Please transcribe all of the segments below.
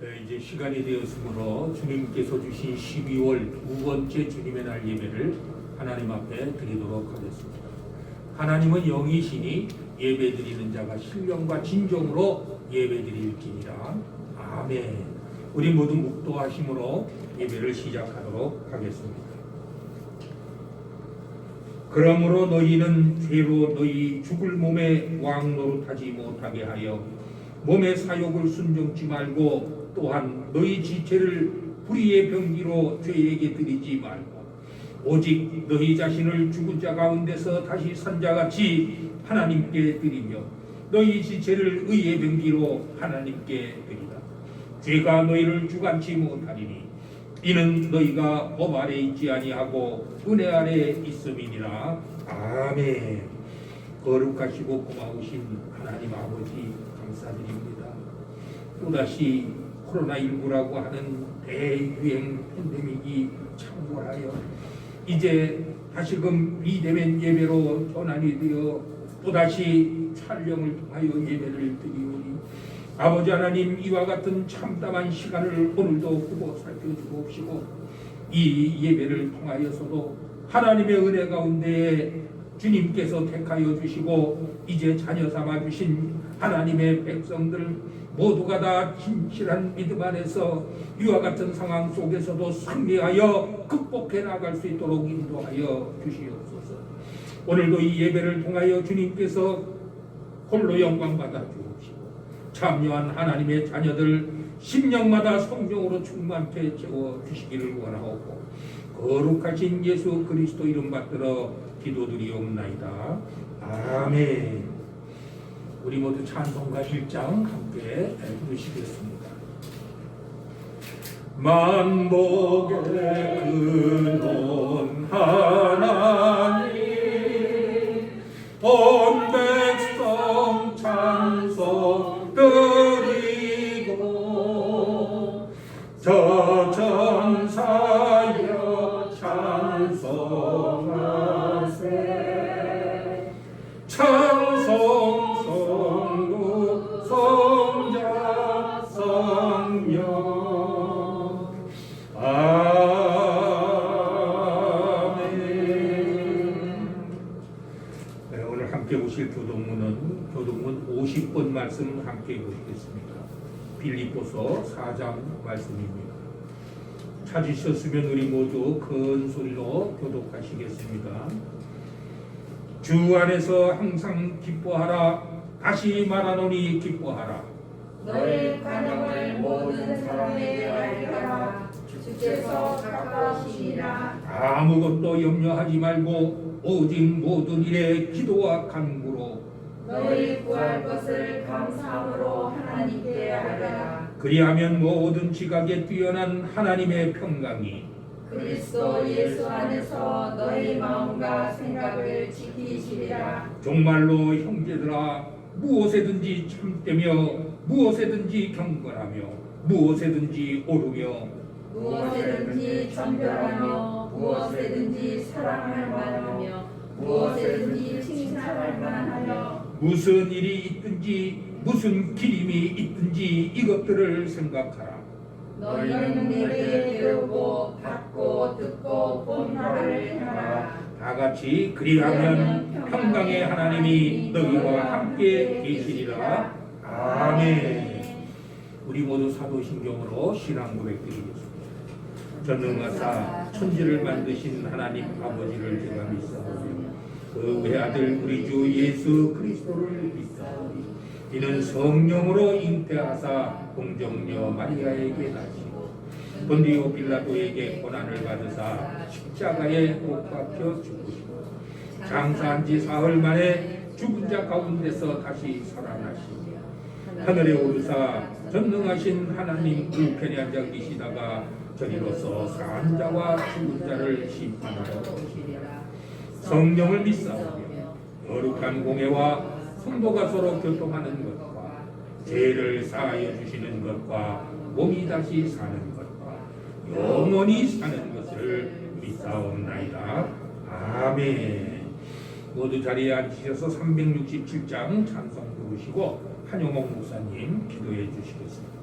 이제 시간이 되었으므로 주님께서 주신 12월 두 번째 주님의 날 예배를 하나님 앞에 드리도록 하겠습니다. 하나님은 영이시니 예배드리는 자가 신령과 진정으로 예배드릴지니라. 아멘. 우리 모두 묵도하심으로 예배를 시작하도록 하겠습니다. 그러므로 너희는 죄로 너희 죽을 몸에 왕 노릇하지 못하게 하여 몸의 사욕을 순종치 말고 또한 너희 지체를 불의의 병기로 죄에게 드리지 말고 오직 너희 자신을 죽은 자 가운데서 다시 산 자같이 하나님께 드리며 너희 지체를 의의 병기로 하나님께 드리라. 죄가 너희를 주관치 못하리니 이는 너희가 법 아래 있지 아니하고 은혜 아래 있음이니라. 아멘. 거룩하시고 고마우신 하나님 아버지 감사드립니다. 또다시 코로나19라고 하는 대유행 팬데믹이 창궐하여 이제 다시금 비대면 예배로 전환이 되어 또다시 촬영을 통하여 예배를 드리오니 아버지 하나님, 이와 같은 참담한 시간을 오늘도 보고 살펴주옵시고 이 예배를 통하여서도 하나님의 은혜 가운데 주님께서 택하여 주시고 이제 자녀 삼아 주신 하나님의 백성들 모두가 다 진실한 믿음 안에서 이와 같은 상황 속에서도 승리하여 극복해 나갈 수 있도록 인도하여 주시옵소서. 오늘도 이 예배를 통하여 주님께서 홀로 영광 받아 주옵시고 참여한 하나님의 자녀들 심령마다 성령으로 충만케 채워 주시기를 원하옵고 거룩하신 예수 그리스도 이름 받들어 기도드리옵나이다. 아멘. 우리 모두 찬송가 1장 함께 부르시겠습니다. 만복의 근원 하나님 온 백성 찬송 드리고 저 전사여 찬송하세 찬송 성부 성자 성령 아멘. 네, 오늘 함께 보실 교동문 50번 말씀 함께 보시겠습니다. 빌립보서 4장 말씀입니다. 찾으셨으면 우리 모두 큰 소리로 교독하시겠습니다. 주 안에서 항상 기뻐하라. 다시 말하노니 기뻐하라. 너의 간영을 모든 사람에게 알리라. 주께서 가까우시니라. 아무것도 염려하지 말고 오직 모든 일에 기도와 간구로 너희 구할 것을 감사함으로 하나님께 알리라. 그리하면 모든 지각에 뛰어난 하나님의 평강이 그리스도 예수 안에서 너희 마음과 생각을 지키시리라. 정말로 형제들아, 무엇에든지 참되며 무엇에든지 경건하며 무엇에든지 오르며 무엇에든지 전별하며 무엇에든지 사랑할 만하며 무엇에든지 칭찬할 만하며 무슨 일이 있든지 무슨 기림이 있든지 이것들을 생각하라. 너희는 내게 배우고 받고 듣고 본하를 하라. 다 같이 그리하면 평강의 하나님이 너희와 함께 계시리라. 아멘. 우리 모두 사도신경으로 신앙 고백드리겠습니다. 전능하사 천지를 만드신 하나님 아버지를 제가 믿사오며 그 외아들 우리 주 예수 그리스도를 믿사오니 이는 성령으로 잉태하사 공정녀 마리아에게 나시고 본디오 빌라도에게 고난을 받으사 십자가에 못 박혀 죽으시고 장사한 지 사흘 만에 죽은 자 가운데서 다시 살아나시며 하늘에 오르사 전능하신 하나님 우편에 앉아 계시다가 저리로서 산 자와 죽은 자를 심판하러 오시리라. 성령을 믿사오며 거룩한 공예와 성도가 서로 교통하는 것과 죄를 사하여 주시는 것과 몸이 다시 사는 것과 영원히 사는 것을 믿사옵나이다. 아멘. 모두 자리에 앉으셔서 367장 찬송 부르시고 한용옥 목사님 기도해 주시겠습니다.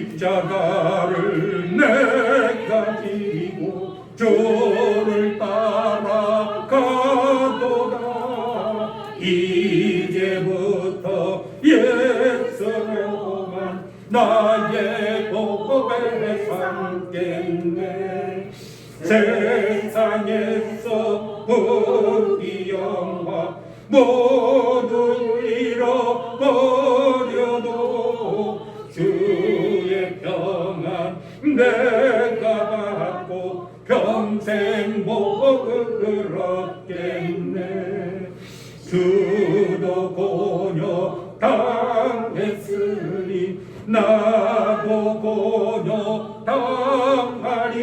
십자가를 내가 지고 주를 따라가도다. 이제부터 예수로만 나의 복음에 삼겠네. 세상에서 부귀 영화 모두 잃어버려도 주의 평안 내가 받고 평생 복을 얻겠네. 주도 고녀 당했으니 나도 고녀 당하리.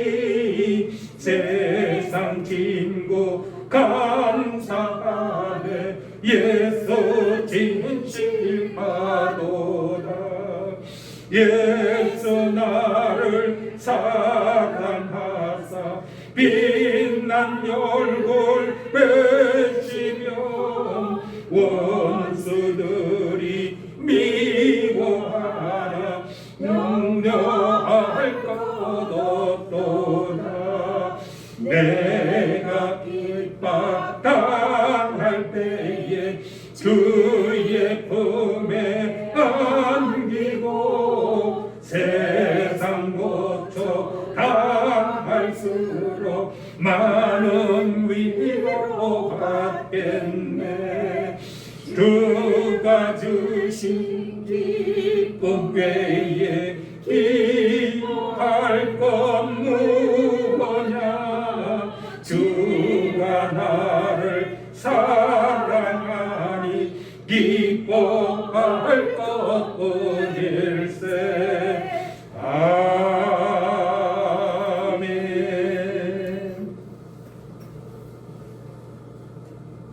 세상 친구 감사하네. 예수 진실하도다. 예수 나를 사랑하사 빛난 얼굴 뵈시며 원수들이 미워하나 염려할 것 없도다. 내가 핍박당할 때에 주의 품에 안기고 세상 고쳐 당할수록 많은 위로 받겠네. 주가 주신 기쁨 외에 기뻐할 것 무엇냐. 주가 나를 사랑하니 기뻐할 것뿐일세. 아멘.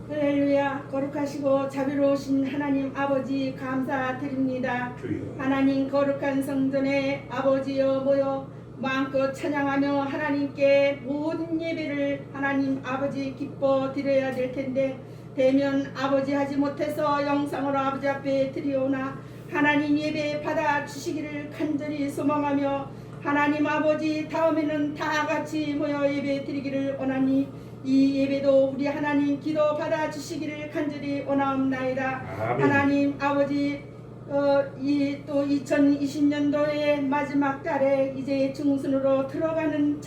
할렐루야. 거룩하시고 자비로우신 하나님 아버지 감사드립니다. 주여. 하나님 거룩한 성전에 아버지여 모여 마음껏 찬양하며 하나님께 모든 예배를 하나님 아버지 기뻐 드려야 될 텐데 대면 아버지 하지 못해서 영상으로 아버지 앞에 드리오나 하나님 예배 받아 주시기를 간절히 소망하며 하나님 아버지 다음에는 다 같이 모여 예배 드리기를 원하니 이 예배도 우리 하나님 기도 받아 주시기를 간절히 원하옵나이다. 아멘. 하나님 아버지 이 또 2020년도의 마지막 달에 이제 중순으로 들어가는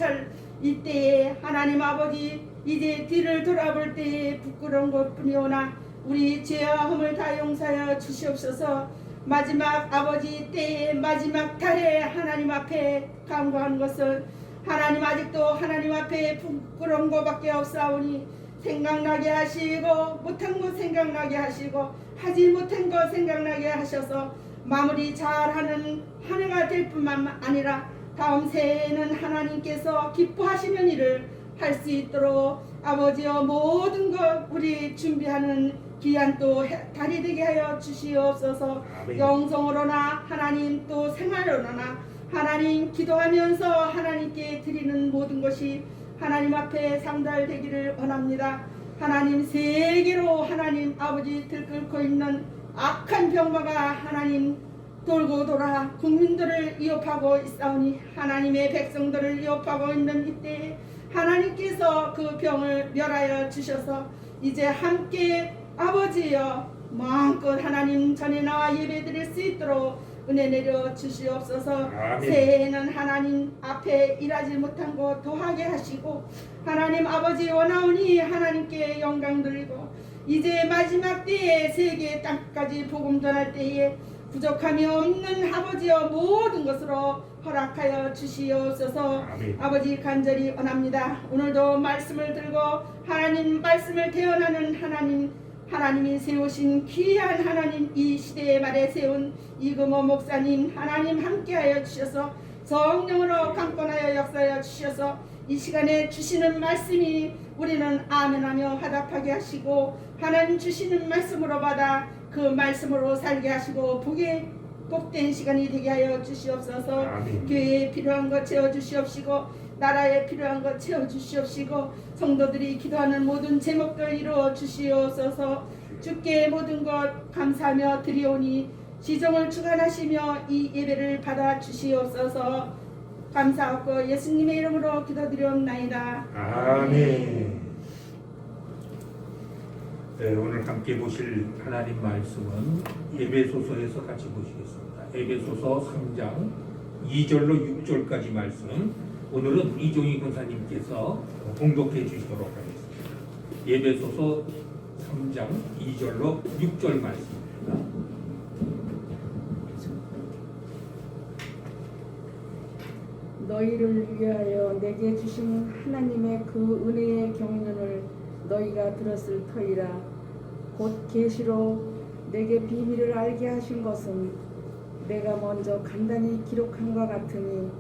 이때에 하나님 아버지 이제 뒤를 돌아볼 때에 부끄러운 것뿐이오나 우리 죄와 흠을 다 용서하여 주시옵소서. 마지막 아버지 때에 마지막 달에 하나님 앞에 간구하는 것은 하나님 아직도 하나님 앞에 부끄러운 것밖에 없사오니 생각나게 하시고 못한 것 생각나게 하시고 하지 못한 것 생각나게 하셔서 마무리 잘하는 한 해가 될 뿐만 아니라 다음 새해에는 하나님께서 기뻐하시는 일을 할 수 있도록 아버지여 모든 것 우리 준비하는 귀한 또 달이 되게 하여 주시옵소서. 아멘. 영성으로나 하나님 또 생활로나 하나님 기도하면서 하나님께 드리는 모든 것이 하나님 앞에 상달되기를 원합니다. 하나님 세계로 하나님 아버지 들끓고 있는 악한 병마가 하나님 돌고 돌아 국민들을 위협하고 있사오니 하나님의 백성들을 위협하고 있는 이때에 하나님께서 그 병을 멸하여 주셔서 이제 함께 아버지여 마음껏 하나님 전에 나와 예배드릴 수 있도록 은혜 내려 주시옵소서. 아멘. 새해에는 하나님 앞에 일하지 못한 것 더하게 하시고 하나님 아버지 원하오니 하나님께 영광 돌리고 이제 마지막 때에 세계 땅까지 복음 전할 때에 부족함이 없는 아버지여 모든 것으로 허락하여 주시옵소서. 아멘. 아버지 간절히 원합니다. 오늘도 말씀을 들고 하나님 말씀을 대언하는 하나님이 세우신 귀한 하나님 이 시대의 말에 세운 이금호 목사님 하나님 함께하여 주셔서 성령으로 강권하여 역사하여 주셔서 이 시간에 주시는 말씀이 우리는 아멘하며 화답하게 하시고 하나님 주시는 말씀으로 받아 그 말씀으로 살게 하시고 복된 시간이 되게 하여 주시옵소서. 아멘. 교회에 필요한 것 채워주시옵시고 나라에 필요한 것 채워주시옵시고 성도들이 기도하는 모든 제목들 이루어 주시옵소서. 주께 모든 것 감사하며 드리오니 시종을 주관하시며 이 예배를 받아 주시옵소서. 감사하고 예수님의 이름으로 기도드리옵나이다. 아멘. 네, 오늘 함께 보실 하나님 말씀은 에베소서에서 같이 보시겠습니다. 에베소서 3장 2절로 6절까지 말씀, 오늘은 이종희 권사님께서 봉독해 주시도록 하겠습니다. 에베소서 3장 2절로 6절 말씀입니다. 너희를 위하여 내게 주신 하나님의 그 은혜의 경륜을 너희가 들었을 터이라. 곧 계시로 내게 비밀을 알게 하신 것은 내가 먼저 간단히 기록한과 같으니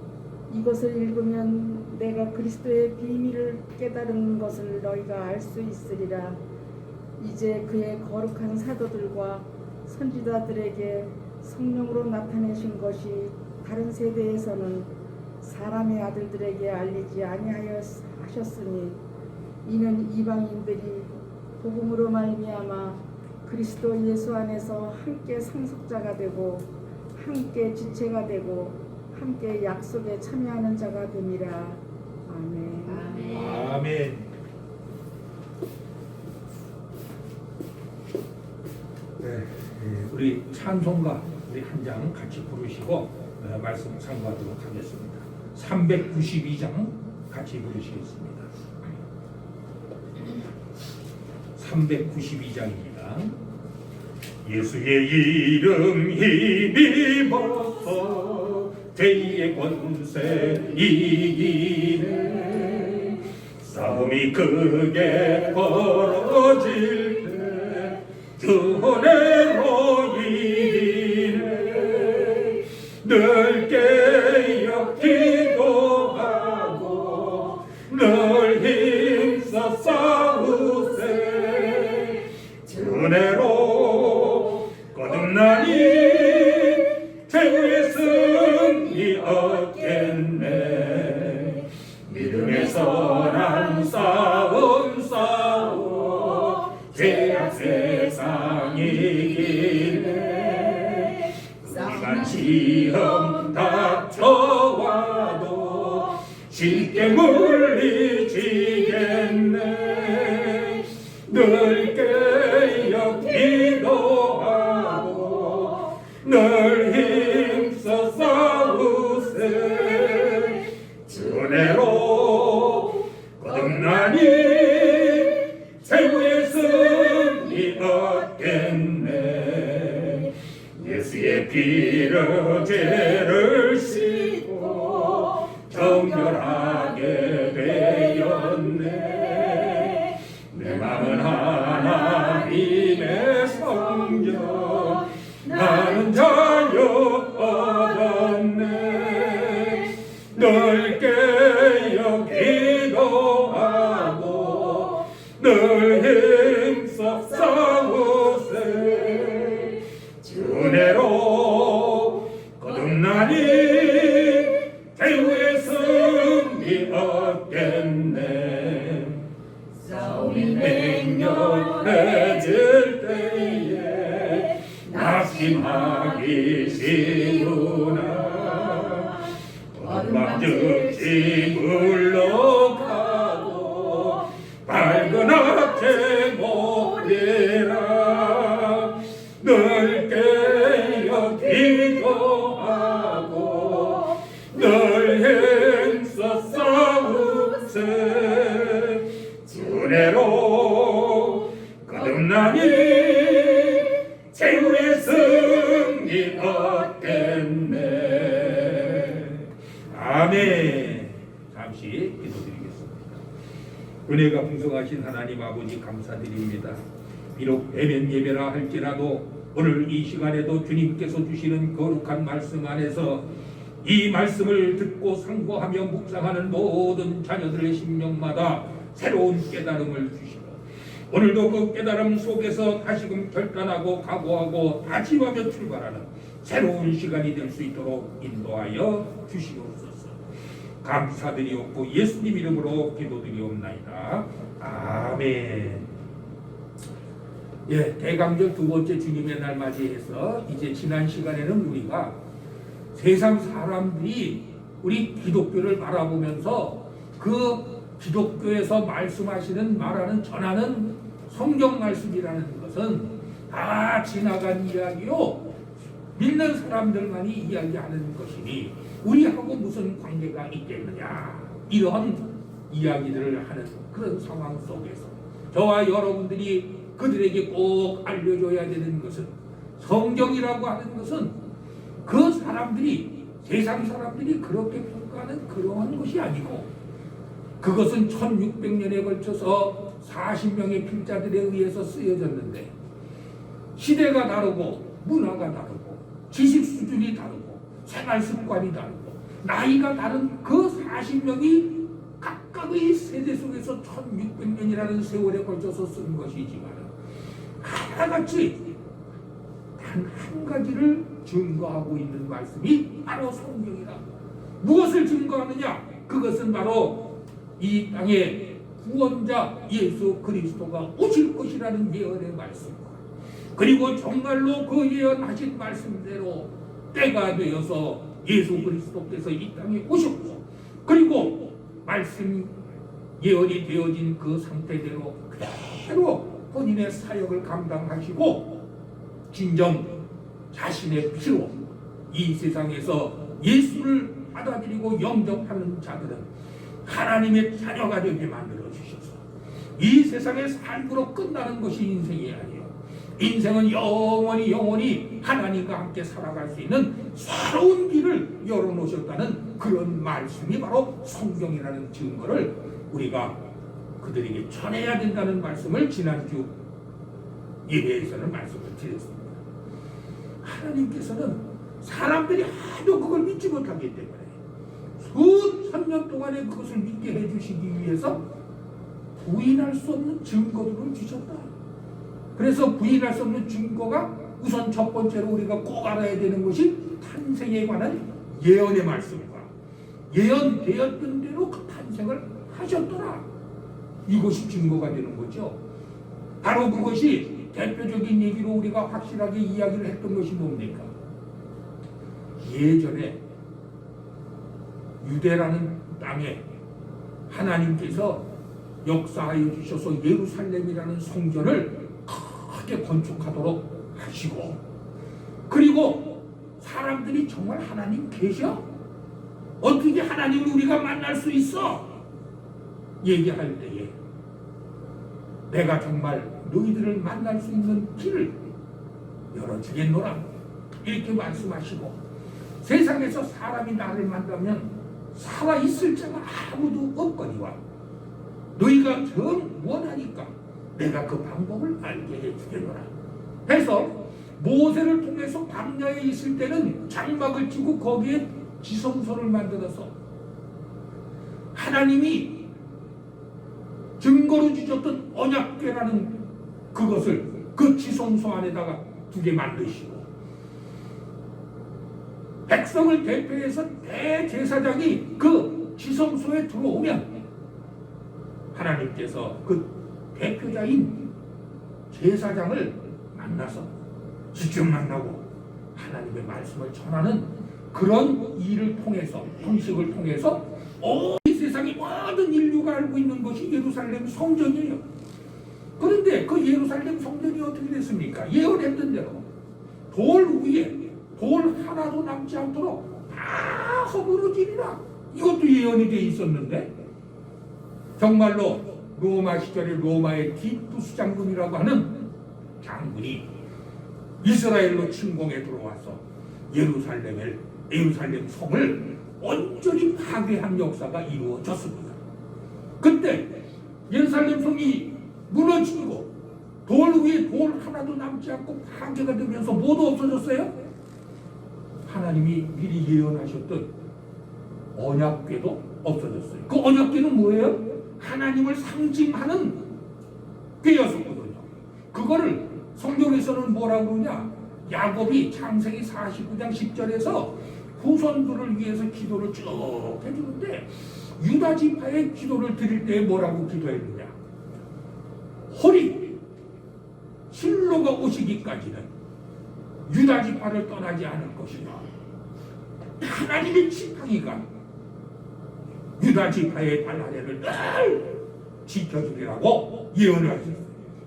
이것을 읽으면 내가 그리스도의 비밀을 깨달은 것을 너희가 알 수 있으리라. 이제 그의 거룩한 사도들과 선지자들에게 성령으로 나타내신 것이 다른 세대에서는 사람의 아들들에게 알리지 아니하셨으니 이는 이방인들이 복음으로 말미암아 그리스도 예수 안에서 함께 상속자가 되고 함께 지체가 되고 함께 약속에 참여하는 자가 됨이라. 아멘. 아멘. 아멘. 네, 우리 찬송가 우리 한 장 같이 부르시고 말씀 상고하도록 하겠습니다. 392장 같이 부르시겠습니다. 392장입니다. 예수의 이름 힘입어서 죄의 권세 이기네. 싸움이 크게 벌어질 때 주 은혜로 이기네. 늘 깨어 기도하고 늘 힘써 싸우세. 주 은혜로 거듭나니 최후의 승리 얻겠네. 믿음의 선한 싸움 싸워 죄악 세상 이기네. 이만 시험 닥쳐와도 쉽게 물리치겠네. 늘 깨어 기도하고 늘 힘써 싸우세. 주 은혜로 거듭나니 최후의 승리 얻겠네. 예수의 피로 죄를 씻고 정결하게 되었네. 내 맘은 하나님의 성전 나는 자유 얻었네. 늘 깨어 기도하고 늘 힘써 싸우세. 주 은혜로 거듭나니 최후의 승리 얻겠네. 싸움이 맹렬해질 때에 낙심하기 쉬우나 어둠 즉시 물러가고 밝은 앞에 모리라. 늘 깨어 기도하고 늘 힘써 싸우세. 주 은혜로 거듭나니 최후의 승리 얻겠네. 아멘. 잠시 기도드리겠습니다. 은혜가 풍성하신 하나님 아버지 감사드립니다. 비록 대면 예배라 할지라도 오늘 이 시간에도 주님께서 주시는 거룩한 말씀 안에서 이 말씀을 듣고 상고하며 묵상하는 모든 자녀들의 심령마다 새로운 깨달음을 주시고 오늘도 그 깨달음 속에서 다시금 결단하고 각오하고 다짐하며 출발하는 새로운 시간이 될 수 있도록 인도하여 주시옵소서. 감사드리옵고 예수님 이름으로 기도드리옵나이다. 아멘. 예, 대강절 두 번째 주님의 날 맞이해서 이제 지난 시간에는 우리가 세상 사람들이 우리 기독교를 바라보면서 그 기독교에서 말씀하시는 말하는 전하는 성경 말씀이라는 것은 다 지나간 이야기요, 믿는 사람들만이 이야기하는 것이니 우리하고 무슨 관계가 있겠느냐, 이런 이야기들을 하는 그런 상황 속에서 저와 여러분들이 그들에게 꼭 알려줘야 되는 것은, 성경이라고 하는 것은 그 사람들이, 세상 사람들이 그렇게 평가하는 그러한 것이 아니고, 그것은 1600년에 걸쳐서 40명의 필자들에 의해서 쓰여졌는데, 시대가 다르고 문화가 다르고 지식 수준이 다르고 생활 습관이 다르고 나이가 다른 그 40명이 각각의 세대 속에서 1600년이라는 세월에 걸쳐서 쓴 것이지만 하나같이 단 한 가지를 증거하고 있는 말씀이 바로 성경이다. 무엇을 증거하느냐? 그것은 바로 이 땅에 구원자 예수 그리스도가 오실 것이라는 예언의 말씀과, 그리고 정말로 그 예언하신 말씀대로 때가 되어서 예수 그리스도께서 이 땅에 오셨고, 그리고 말씀 예언이 되어진 그 상태대로 그대로 본인의 사역을 감당하시고 진정 자신의 피로 이 세상에서 예수를 받아들이고 영접하는 자들은 하나님의 자녀가 되게 만들어 주셔서 이 세상의 삶으로 끝나는 것이 인생이 아니에요. 인생은 영원히 하나님과 함께 살아갈 수 있는 새로운 길을 열어놓으셨다는 그런 말씀이 바로 성경이라는 증거를 우리가 그들에게 전해야 된다는 말씀을 지난주 예배에서는 말씀을 드렸습니다. 하나님께서는 사람들이 하도 그걸 믿지 못하기 때문에 수천 년 동안에 그것을 믿게 해주시기 위해서 부인할 수 없는 증거들을 주셨다. 그래서 부인할 수 없는 증거가 우선 첫 번째로 우리가 꼭 알아야 되는 것이 탄생에 관한 예언의 말씀과 예언되었던 대로 그 탄생을 하셨더라. 이것이 증거가 되는 거죠. 바로 그것이 대표적인 얘기로 우리가 확실하게 이야기를 했던 것이 뭡니까? 예전에 유대라는 땅에 하나님께서 역사하여 주셔서 예루살렘이라는 성전을 크게 건축하도록 하시고, 그리고 사람들이 정말 하나님 계셔? 어떻게 하나님을 우리가 만날 수 있어? 얘기할 때에 내가 정말 너희들을 만날 수 있는 길을 열어주겠노라, 이렇게 말씀하시고, 세상에서 사람이 나를 만나면 살아있을 자가 아무도 없거니와 너희가 정 원하니까 내가 그 방법을 알게 해주겠노라 해서 모세를 통해서 광야에 있을 때는 장막을 치고 거기에 지성소를 만들어서 하나님이 증거로 주셨던 언약궤라는 그것을 그 지성소 안에다가 두게 만드시고, 백성을 대표해서 대제사장이 그 지성소에 들어오면 하나님께서 그 대표자인 제사장을 만나서 직접 만나고 하나님의 말씀을 전하는 그런 일을 통해서, 형식을 통해서 온 세상의 모든 인류가 알고 있는 것이 예루살렘 성전이에요. 그런데 그 예루살렘 성전이 어떻게 됐습니까? 예언했던 대로 돌 위에 돌 하나도 남지 않도록 다 허물어지리라. 이것도 예언이 돼 있었는데, 정말로 로마 시절에 로마의 티투스 장군이라고 하는 장군이 이스라엘로 침공에 들어와서 예루살렘 성을 온전히 파괴한 역사가 이루어졌습니다. 그때 예루살렘 성이 무너지고 돌 위에 돌 하나도 남지 않고 파괴가 되면서 모두 없어졌어요. 하나님이 미리 예언하셨던 언약궤도 없어졌어요. 그 언약궤는 뭐예요? 하나님을 상징하는 궤였었거든요. 그거를 성경에서는 뭐라고 그러냐? 야곱이 창세기 49장 10절에서 후손들을 위해서 기도를 쭉 해주는데, 유다 지파의 기도를 드릴 때 뭐라고 기도했느냐? 홀이 실로가 오시기까지는 유다 지파를 떠나지 않을 것이다. 하나님의 지팡이가 유다 지파의 발 아래를 늘 지켜주리라고 예언을 하셨어요.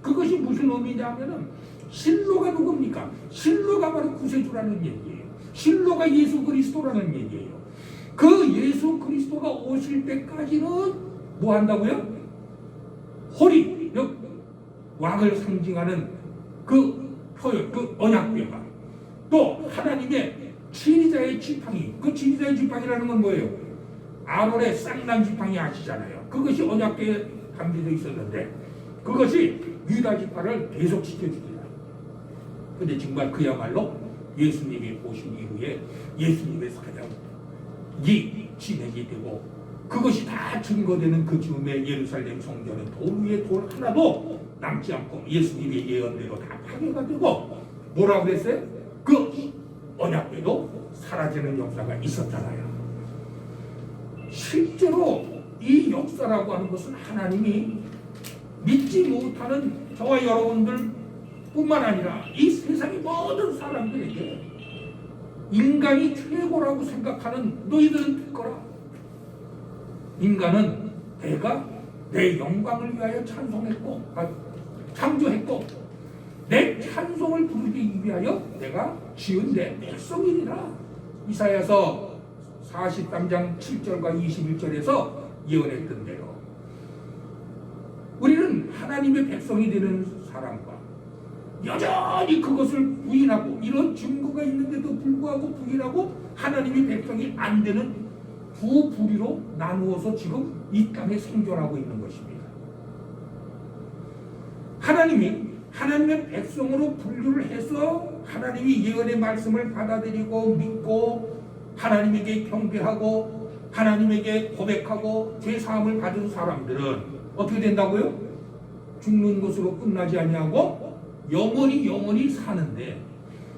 그것이 무슨 의미냐면은 실로가 누굽니까? 실로가 바로 구세주라는 얘기예요. 실로가 예수 그리스도라는 얘기예요. 그 예수 그리스도가 오실 때까지는 뭐 한다고요? 호리, 왕을 상징하는 그 표현, 그 언약궤가, 또 하나님의 지리자의 지팡이, 그 지리자의 지팡이라는 건 뭐예요? 아론의 쌍난 지팡이 아시잖아요. 그것이 언약궤에 담겨져 있었는데 그것이 유다 지파를 계속 지켜주리라. 근데 정말 그야말로 예수님이 오신 이후에 예수님의 사명이 진행이 되고 그것이 다 증거되는 그 즈음에 예루살렘 성전은 돌 위에 돌 하나도 남지 않고 예수님의 예언대로 다 파괴가 되고 뭐라고 그랬어요? 그 언약궤도 사라지는 역사가 있었잖아요. 실제로 이 역사라고 하는 것은 하나님이 믿지 못하는 저와 여러분들 뿐만 아니라 이 세상의 모든 사람들에게 인간이 최고라고 생각하는 너희들은 듣거라. 인간은 내가 내 영광을 위하여 창조했고 내 찬송을 부르기 위하여 내가 지은 내 백성이니라. 이사야서 43장 7절과 21절에서 예언했던 대로 우리는 하나님의 백성이 되는 사람과 여전히 그것을 부인하고 이런 증거가 있는데도 불구하고 부인하고 하나님의 백성이 안 되는 두 부류로 나누어서 지금 이 땅에 생존하고 있는 것입니다. 하나님이 하나님의 백성으로 분류를 해서 하나님이 예언의 말씀을 받아들이고 믿고 하나님에게 경배하고 하나님에게 고백하고 죄사함을 받은 사람들은 어떻게 된다고요? 죽는 것으로 끝나지 아니하고 영원히 사는데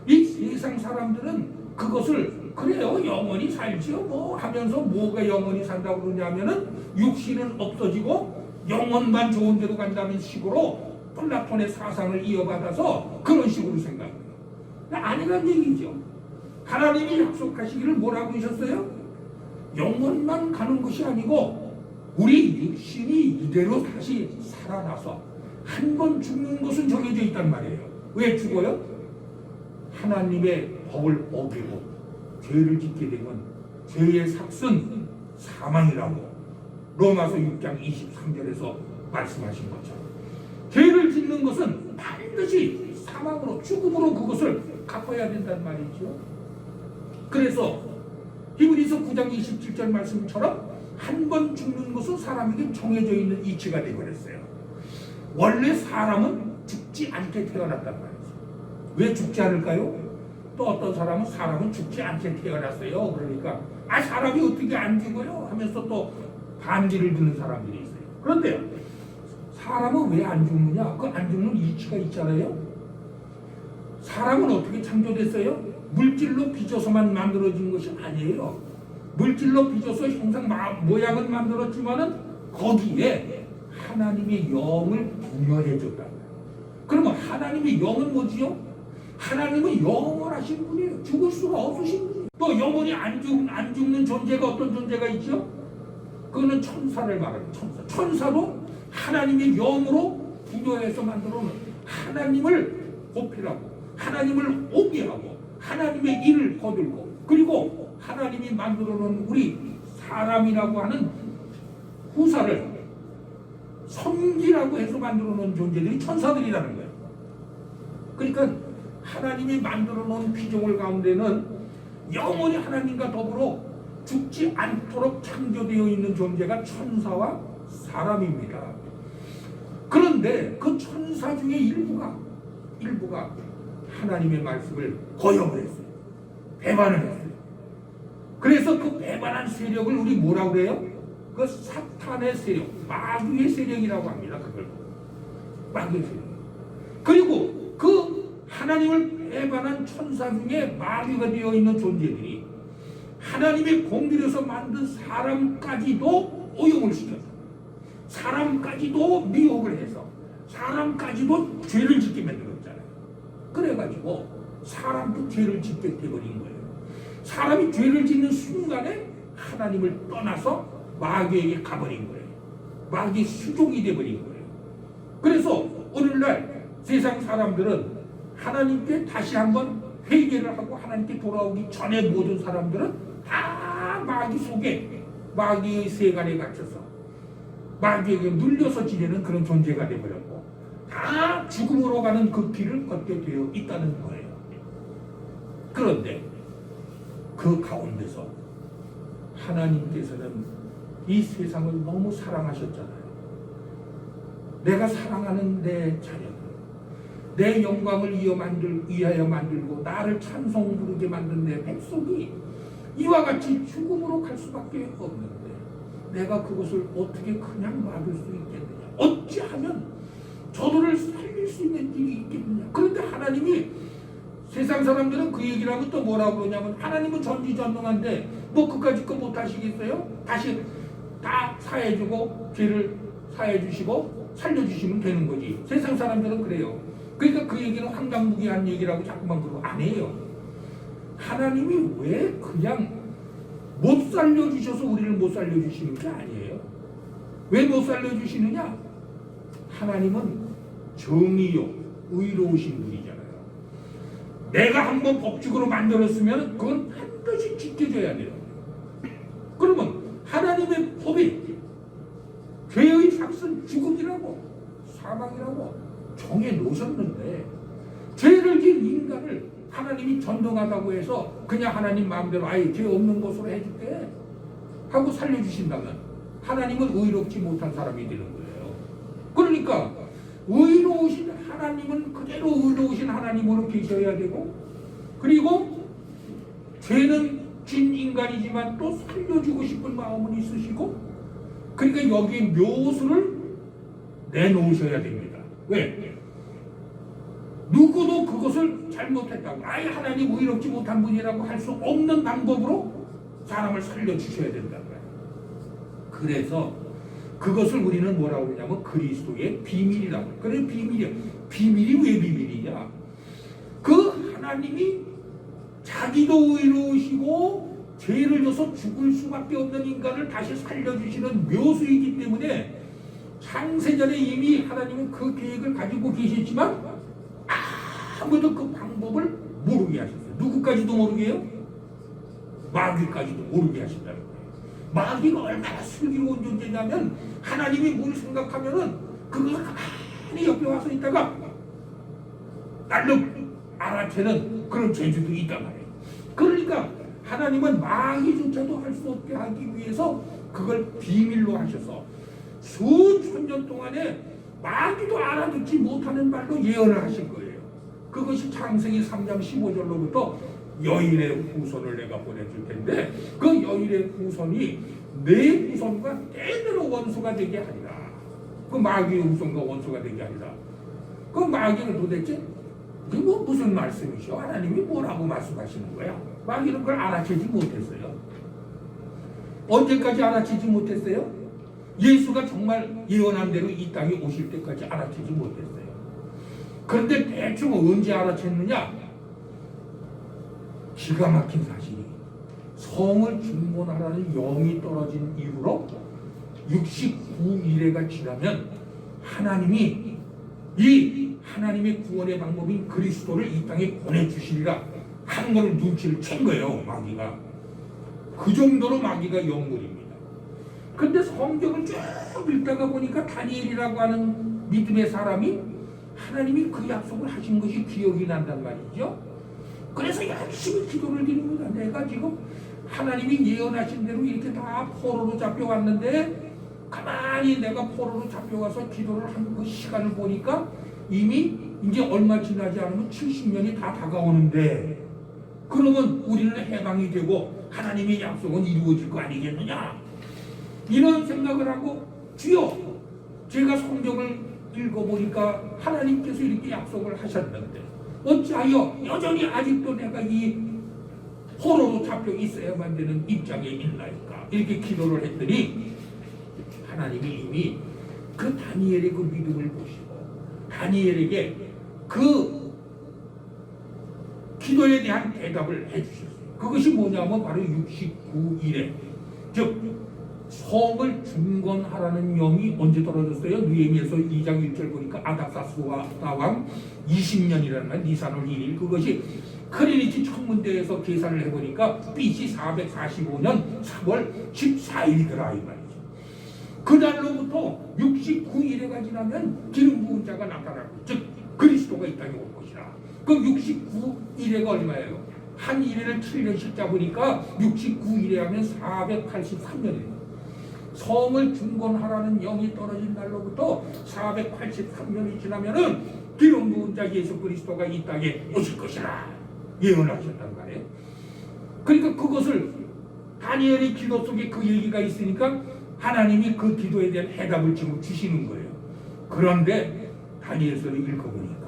이 세상 사람들은 그것을 그래요 영원히 살지요 뭐 하면서 뭐가 영원히 산다고 그러냐면은 육신은 없어지고 영혼만 좋은 데로 간다는 식으로 플라톤의 사상을 이어받아서 그런 식으로 생각해요. 아니란 얘기죠. 하나님이 약속하시기를 뭐라고 하셨어요? 영혼만 가는 것이 아니고 우리 육신이 이대로 다시 살아나서 한 번 죽는 것은 정해져 있단 말이에요. 왜 죽어요? 하나님의 법을 어기고 죄를 짓게 되면 죄의 삭은 사망이라고 로마서 6장 23절에서 말씀하신 것처럼 죄를 짓는 것은 반드시 사망으로 죽음으로 그것을 갚아야 된단 말이죠. 그래서 히브리서 9장 27절 말씀처럼 한 번 죽는 것은 사람에게 정해져 있는 이치가 되어버렸어요. 원래 사람은 죽지 않게 태어났단 말이죠. 왜 죽지 않을까요? 또 어떤 사람은 죽지 않게 태어났어요. 그러니까 사람이 어떻게 안 죽어요? 하면서 또 반기를 드는 사람들이 있어요. 그런데요, 사람은 왜 안 죽느냐? 그 안 죽는 이치가 있잖아요. 사람은 어떻게 창조됐어요? 물질로 빚어서만 만들어진 것이 아니에요. 물질로 빚어서 형상 모양은 만들었지만은 거기에 하나님의 영을 부여해 줬다. 그러면 하나님의 영은 뭐지요? 하나님은 영원하신 분이에요. 죽을 수가 없으신 분이에요. 또 영원히 안 죽는 존재가 어떤 존재가 있죠? 그거는 천사를 말하는 천사. 천사도 하나님의 영으로 부여해서 만들어 놓은 하나님을 보필하고 하나님을 오기하고 하나님의 일을 거들고 그리고 하나님이 만들어 놓은 우리 사람이라고 하는 후사를 성기라고 해서 만들어 놓은 존재들이 천사들이라는 거예요. 그러니까 하나님이 만들어 놓은 피조물 가운데는 영원히 하나님과 더불어 죽지 않도록 창조되어 있는 존재가 천사와 사람입니다. 그런데 그 천사 중에 일부가 하나님의 말씀을 거역을 했어요. 배반을 했어요. 그래서 그 배반한 세력을 우리 뭐라고 그래요? 그 사탄의 세력, 마귀의 세력이라고 합니다. 그걸 마귀의 세력. 그리고 그 하나님을 배반한 천사 중에 마귀가 되어 있는 존재들이 하나님의 공들여서 만든 사람까지도 오용을 시켜서 사람까지도 미혹을 해서 사람까지도 죄를 짓게 만들었잖아요. 그래가지고 사람도 죄를 짓게 돼버린 거예요. 사람이 죄를 짓는 순간에 하나님을 떠나서 마귀에게 가버린 거예요. 마귀의 수종이 돼버린 거예요. 그래서 오늘날 세상 사람들은 하나님께 다시 한번 회개를 하고 하나님께 돌아오기 전에 모든 사람들은 다 마귀 속에 마귀의 세간에 갇혀서 마귀에게 눌려서 지내는 그런 존재가 되어버렸고 다 죽음으로 가는 그 길을 걷게 되어 있다는 거예요. 그런데 그 가운데서 하나님께서는 이 세상을 너무 사랑하셨잖아요. 내가 사랑하는 내 자녀들, 내 영광을 위하여 만들고 나를 찬송 부르게 만든 내 백성이 이와 같이 죽음으로 갈 수밖에 없는데 내가 그것을 어떻게 그냥 막을 수 있겠느냐? 어찌하면 저들을 살릴 수 있는 길이 있겠느냐? 그런데 하나님이 세상 사람들은 그 얘기를 하면 또 뭐라고 그러냐면 하나님은 전지전능한데 뭐 그까짓 거 못하시겠어요? 다시 다 사해주고 죄를 사해주시고 살려주시면 되는 거지. 세상 사람들은 그래요. 그러니까 그 얘기는 황당무계한 얘기라고 자꾸만 그러고 안 해요. 하나님이 왜 그냥 못 살려주셔서 우리를 못 살려주시는 게 아니에요. 왜 못 살려주시느냐? 하나님은 정의요 의로우신 분이잖아요. 내가 한번 법칙으로 만들었으면 그건 반드시 지켜줘야 돼요. 그러면 하나님의 법이 죄의 삭은 죽음이라고 사망이라고 정해 놓으셨는데 죄를 지은 인간을 하나님이 전능하다고 해서 그냥 하나님 마음대로 아예 죄 없는 것으로 해줄게 하고 살려주신다면 하나님은 의롭지 못한 사람이 되는 거예요. 그러니까 의로우신 하나님은 그대로 의로우신 하나님으로 계셔야 되고 그리고 죄는 진 인간이지만 또 살려주고 싶은 마음은 있으시고 그러니까 여기에 묘수를 내놓으셔야 됩니다. 왜? 누구도 그것을 잘못했다고 아예 하나님 의롭지 못한 분이라고 할 수 없는 방법으로 사람을 살려주셔야 된다는 거예요. 그래서 그것을 우리는 뭐라고 그러냐면 그리스도의 비밀이라고. 그래 비밀이야. 비밀이 왜 비밀이냐? 그 하나님이 자기도 의로우시고 죄를 져서 죽을 수밖에 없는 인간을 다시 살려주시는 묘수이기 때문에 창세전에 이미 하나님은 그 계획을 가지고 계셨지만 아무도 그 방법을 모르게 하셨어요. 누구까지도 모르게 해요? 마귀까지도 모르게 하신다는 거예요. 마귀가 얼마나 슬기로운 존재냐면 하나님이 뭘 생각하면은 그것을 가만히 옆에 와서 있다가 날름 알아채는 그런 재주도 있단 말이에요. 그러니까 하나님은 마귀조차도 할 수 없게 하기 위해서 그걸 비밀로 하셔서 수천 년 동안에 마귀도 알아듣지 못하는 말로 예언을 하신 거예요. 그것이 창세기 3장 15절로부터 여인의 후손을 내가 보내줄 텐데 그 여인의 후손이 내 후손과 때대로 원수가 되게 하리라. 그 마귀의 후손과 원수가 되게 하리라. 그 마귀는 도대체 이게 뭐 무슨 말씀이셔? 하나님이 뭐라고 말씀하시는 거야? 마귀는 그걸 알아채지 못했어요. 언제까지 알아채지 못했어요? 예수가 정말 예언한 대로 이 땅에 오실 때까지 알아채지 못했어요. 그런데 대충 언제 알아챘느냐? 기가 막힌 사실이 성을 중문하라는 영이 떨어진 이후로 69일회가 지나면 하나님이 이 하나님의 구원의 방법인 그리스도를 이 땅에 보내주시리라 하는 걸 눈치를 챈 거예요. 마귀가. 그 정도로 마귀가 영물입니다. 근데 성경을 쭉 읽다가 보니까 다니엘이라고 하는 믿음의 사람이 하나님이 그 약속을 하신 것이 기억이 난단 말이죠. 그래서 열심히 기도를 드립니다. 내가 지금 하나님이 예언하신 대로 이렇게 다 포로로 잡혀왔는데 가만히 내가 포로로 잡혀와서 기도를 한 그 시간을 보니까 이미 이제 얼마 지나지 않으면 70년이 다 다가오는데 그러면 우리는 해방이 되고 하나님의 약속은 이루어질 거 아니겠느냐? 이런 생각을 하고 주여 제가 성경을 읽어보니까 하나님께서 이렇게 약속을 하셨는데 어찌하여 여전히 아직도 내가 이 포로로 잡혀 있어야만 되는 입장에 있나이까? 이렇게 기도를 했더니 하나님이 이미 그 다니엘의 그 믿음을 보시고 다니엘에게 그 기도에 대한 대답을 해주셨어요. 그것이 뭐냐면 바로 69일에 즉 성을 중건하라는 영이 언제 떨어졌어요? 느헤미야서 2장 1절 보니까 아닥사스와 왕 20년이라는 말 니산월 1일 그것이 크리니치 천문대에서 계산을 해보니까 BC 445년 3월 14일이더라 이 말이죠. 그날로부터 69일에가 지나면 기름 부은 자가 나타나고 즉 그리스도가 이 땅에 올 것이라. 그 69일에가 얼마예요? 한 일회를 7년씩 잡으니까 69일에 하면 483년이에요. 성을 중건하라는 영이 떨어진 날로부터 483년이 지나면은 기름 부은 자 예수 그리스도가 이 땅에 오실 것이라 예언하셨단 말이에요. 그러니까 그것을 다니엘의 기도 속에 그 얘기가 있으니까 하나님이 그 기도에 대한 해답을 지금 주시는 거예요. 그런데 다니엘서를 읽어보니까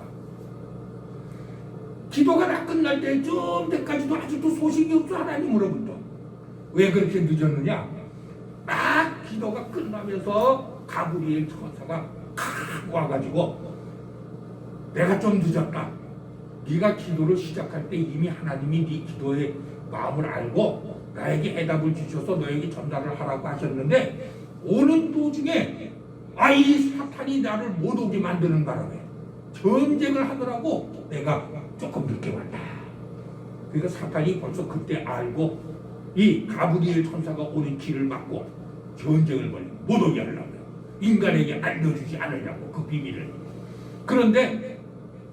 기도가 다 끝날 때쯤 때까지도 아직도 소식이 없어 하나님으로부터. 왜 그렇게 늦었느냐? 딱 기도가 끝나면서 가브리엘 천사가 칵 와가지고 내가 좀 늦었다. 네가 기도를 시작할 때 이미 하나님이 네 기도의 마음을 알고 나에게 해답을 주셔서 너에게 전달을 하라고 하셨는데 오는 도중에 이 사탄이 나를 못 오게 만드는 바람에 전쟁을 하더라고 내가 조금 늦게 왔다. 그러니까 사탄이 벌써 그때 알고 이 가브리엘 천사가 오는 길을 막고 전쟁을 벌이고 못 오게 하려고요. 인간에게 알려주지 않으려고 그 비밀을. 그런데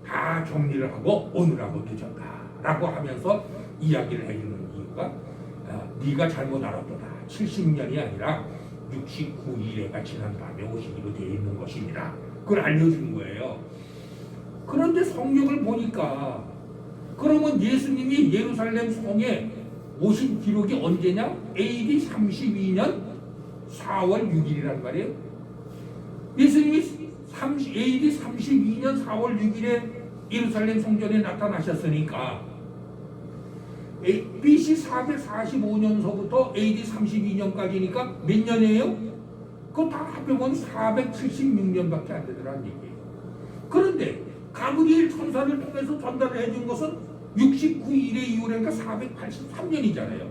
다 정리를 하고 오느라고 늦었다라고 하면서 이야기를 해주는 이유가 네가 잘못 알았도다. 70년이 아니라 69일에가 지난 다음에 오시기로 되어 있는 것입니다. 그걸 알려주는 거예요. 그런데 성경을 보니까 그러면 예수님이 예루살렘 성에 오신 기록이 언제냐? AD 32년 4월 6일이란 말이에요. 예수님이 AD 32년 4월 6일에 예루살렘 성전에 나타나셨으니까 BC 445년서부터 AD 32년까지니까 몇 년이에요? 그거 다 합해보면 476년밖에 안 되더라는 얘기예요. 그런데 가브리엘 천사를 통해서 전달을 해준 것은 69일의 이후라니까 483년이잖아요.